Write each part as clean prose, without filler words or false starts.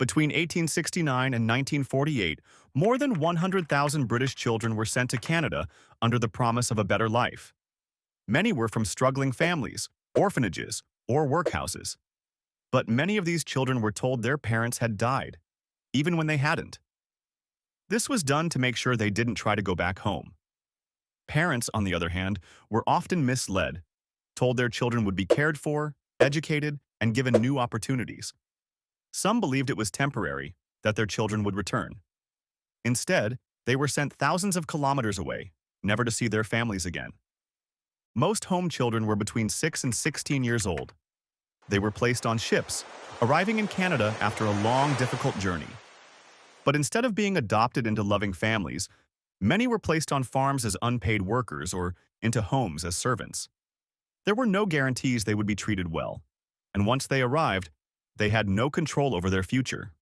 Between 1869 and 1948, more than 100,000 British children were sent to Canada under the promise of a better life. Many were from struggling families, orphanages, or workhouses. But many of these children were told their parents had died, even when they hadn't. This was done to make sure they didn't try to go back home. Parents, on the other hand, were often misled, told their children would be cared for, educated, and given new opportunities. Some believed it was temporary, that their children would return. Instead, they were sent thousands of kilometers away, never to see their families again. Most home children were between 6 and 16 years old. They were placed on ships, arriving in Canada after a long, difficult journey. But instead of being adopted into loving families, many were placed on farms as unpaid workers or into homes as servants. There were no guarantees they would be treated well, and once they arrived, they had no control over their future.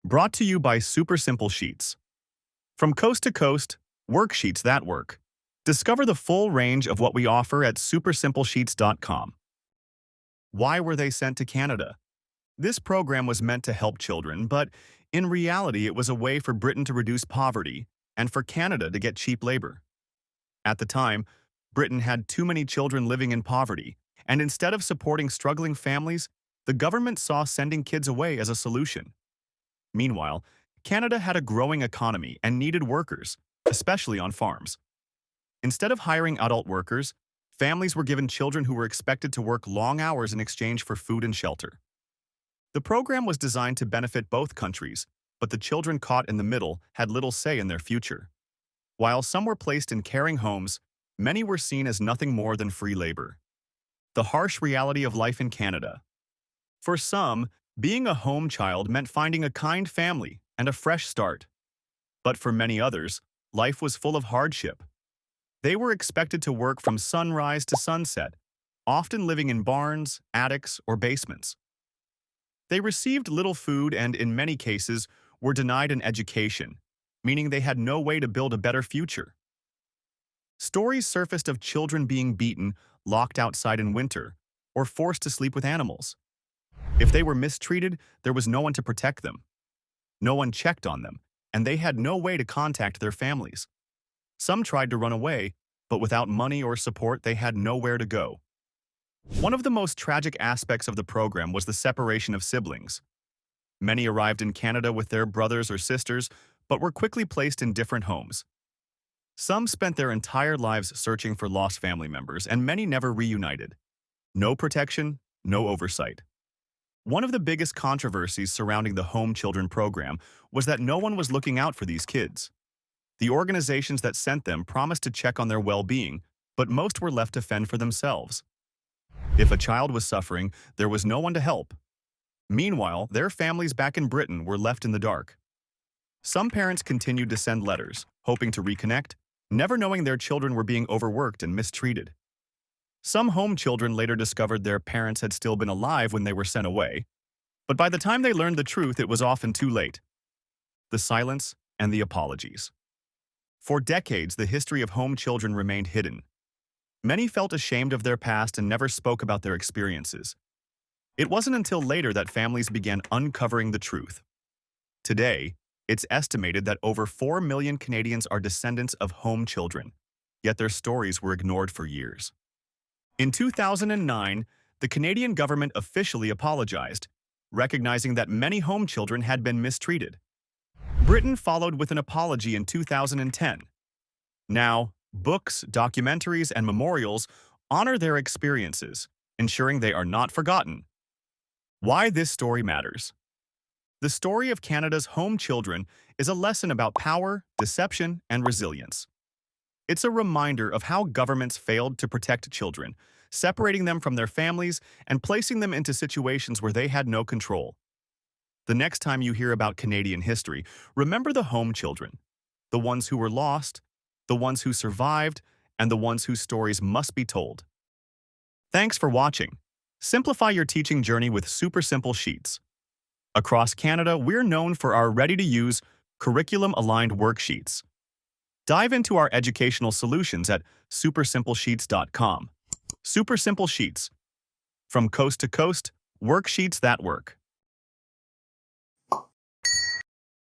Brought to you by Super Simple Sheets. From coast to coast, worksheets that work. Discover the full range of what we offer at supersimplesheets.com. Why were they sent to Canada? This program was meant to help children, but in reality it was a way for Britain to reduce poverty and for Canada to get cheap labor. At the time, Britain had too many children living in poverty, and instead of supporting struggling families, the government saw sending kids away as a solution. Meanwhile, Canada had a growing economy and needed workers, especially on farms. Instead of hiring adult workers, families were given children who were expected to work long hours in exchange for food and shelter. The program was designed to benefit both countries, but the children caught in the middle had little say in their future. While some were placed in caring homes, many were seen as nothing more than free labor. The harsh reality of life in Canada. For some, being a home child meant finding a kind family and a fresh start. But for many others, life was full of hardship. They were expected to work from sunrise to sunset, often living in barns, attics, or basements. They received little food and, in many cases, were denied an education, meaning they had no way to build a better future. Stories surfaced of children being beaten, locked outside in winter, or forced to sleep with animals. If they were mistreated, there was no one to protect them. No one checked on them, and they had no way to contact their families. Some tried to run away, but without money or support, they had nowhere to go. One of the most tragic aspects of the program was the separation of siblings. Many arrived in Canada with their brothers or sisters, but were quickly placed in different homes. Some spent their entire lives searching for lost family members, and many never reunited. No protection, no oversight. One of the biggest controversies surrounding the Home Children program was that no one was looking out for these kids. The organizations that sent them promised to check on their well-being, but most were left to fend for themselves. If a child was suffering, there was no one to help. Meanwhile, their families back in Britain were left in the dark. Some parents continued to send letters, hoping to reconnect, never knowing their children were being overworked and mistreated. Some home children later discovered their parents had still been alive when they were sent away, but by the time they learned the truth, it was often too late. The silence and the apologies. For decades, the history of home children remained hidden. Many felt ashamed of their past and never spoke about their experiences. It wasn't until later that families began uncovering the truth. Today, it's estimated that over 4 million Canadians are descendants of home children, yet their stories were ignored for years. In 2009, the Canadian government officially apologized, recognizing that many home children had been mistreated. Britain followed with an apology in 2010. Now, books, documentaries, and memorials honor their experiences, ensuring they are not forgotten. Why this story matters. The story of Canada's home children is a lesson about power, deception, and resilience. It's a reminder of how governments failed to protect children, separating them from their families and placing them into situations where they had no control. The next time you hear about Canadian history, remember the home children, the ones who were lost, the ones who survived, and the ones whose stories must be told. Thanks for watching. Simplify your teaching journey with Super Simple Sheets. Across Canada, we're known for our ready-to-use, curriculum-aligned worksheets. Dive into our educational solutions at supersimplesheets.com. Super Simple Sheets. From coast to coast, worksheets that work.